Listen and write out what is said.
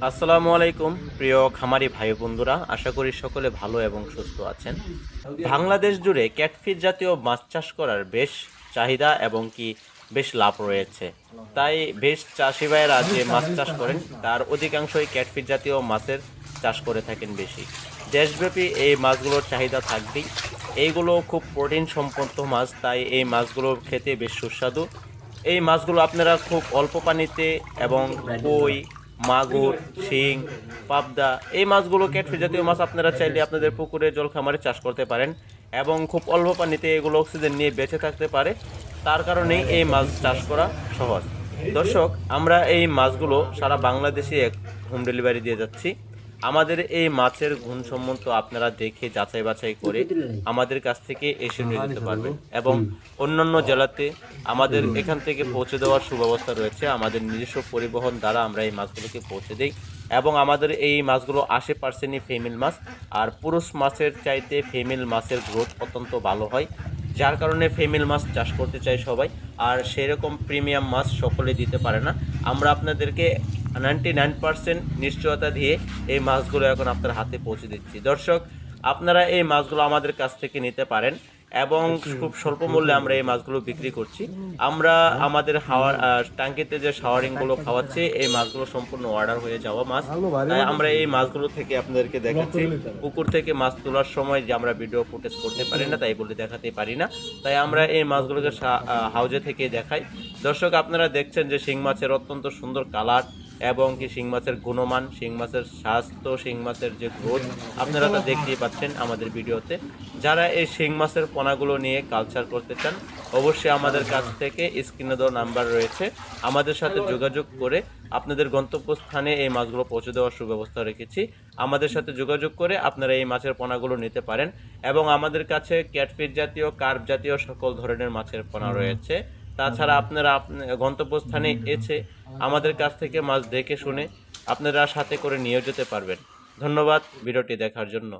আসসালামু আলাইকুম প্রিয় খামারি ভাই বন্ধুরা, আশা করি সকলে ভালো এবং সুস্থ আছেন। বাংলাদেশ জুড়ে ক্যাটফিশ জাতীয় মাছ চাষ করার বেশ চাহিদা এবং বেশ লাভ রয়েছে। তাই বেশ চাষি ভাইয়েরা যে মাছ চাষ করেন তার অধিকাংশই ক্যাটফিশ জাতীয় মাছের চাষ করে থাকেন বেশি। দেশব্যাপী এই মাছগুলোর চাহিদা থাকবেই। এইগুলো খুব প্রোটিন সম্পন্ন মাছ, তাই এই মাছগুলো খেতে বেশ সুস্বাদু। এই মাছগুলো আপনারা খুব অল্প পানিতে এবং কই, মাগুর, শিং, পাবদা এই মাছগুলো ক্যাটফিশ জাতীয় মাছ আপনারা চাইলে আপনাদের পুকুরে জল খামারে চাষ করতে পারেন এবং খুব অল্প পানিতে এগুলো অক্সিজেন নিয়ে বেঁচে থাকতে পারে। তার কারণেই এই মাছ চাষ করা সহজ। দর্শক, আমরা এই মাছগুলো সারা বাংলাদেশে হোম ডেলিভারি দিয়ে যাচ্ছি। আমাদের এই মাছের গুণসম্মত আপনারা দেখে যাচাই বাছাই করে আমাদের কাছ থেকে এসে নিয়ে যেতে পারবেন এবং অন্যান্য জেলাতে আমাদের এখান থেকে পৌঁছে দেওয়ার সুব্যবস্থা রয়েছে। আমাদের নিজস্ব পরিবহন দ্বারা আমরা এই মাছগুলোকে পৌঁছে দিই এবং আমাদের এই মাছগুলো 80%ই ফিমেল মাছ, আর পুরুষ মাছের চাইতে ফিমেল মাছের গ্রোথ অত্যন্ত ভালো হয়, যার কারণে ফিমেল মাছ চাষ করতে চাই সবাই। আর সেরকম প্রিমিয়াম মাছ সকলে দিতে পারে না। আমরা আপনাদেরকে 99% নিশ্চয়তা দিয়ে এই মাছগুলো এখন আপনার হাতে পৌঁছে দিচ্ছি। দর্শক, আপনারা এই মাছগুলো আমাদের কাছ থেকে নিতে পারেন এবং খুব স্বল্প মূল্যে আমরা এই মাছগুলো বিক্রি করছি। আমরা আমাদের ট্যাঙ্কিতে যে শাওয়ারিংগুলো খাওয়াচ্ছি এই মাছগুলো সম্পূর্ণ অর্ডার হয়ে যাওয়া মাছ। তাই আমরা এই মাছগুলো থেকে আপনাদেরকে দেখাচ্ছি। পুকুর থেকে মাছ তোলার সময় যে আমরা ভিডিও ফুটেজ করতে পারি না, তাই বলে দেখাতে পারি না, তাই আমরা এই মাছগুলোকে হাউজে থেকে দেখাই। দর্শক, আপনারা দেখছেন যে শিং মাছের অত্যন্ত সুন্দর কালার এবং শিং মাছের গুণমান, শিং মাছের স্বাস্থ্য, শিং মাছের যে গ্রোথ আপনারা তা দেখতেই পাচ্ছেন আমাদের ভিডিওতে। যারা এই শিং মাছের পোনাগুলো নিয়ে কালচার করতে চান, অবশ্যই আমাদের কাছ থেকে স্ক্রিনে দেওয়া নাম্বার রয়েছে, আমাদের সাথে যোগাযোগ করে আপনাদের গন্তব্যস্থানে এই মাছগুলো পৌঁছে দেওয়ার সুব্যবস্থা রেখেছি। আমাদের সাথে যোগাযোগ করে আপনারা এই মাছের পোনাগুলো নিতে পারেন এবং আমাদের কাছে ক্যাটফিশ জাতীয়, কার্প জাতীয় সকল ধরনের মাছের পোনা রয়েছে। তাছাড়া আপনারা গন্তব্যস্থানে এসে আমাদের কাছ থেকে মাছ দেখে শুনে আপনারা সাথে করে নিয়ে যেতে পারবেন। ধন্যবাদ ভিডিওটি দেখার জন্য।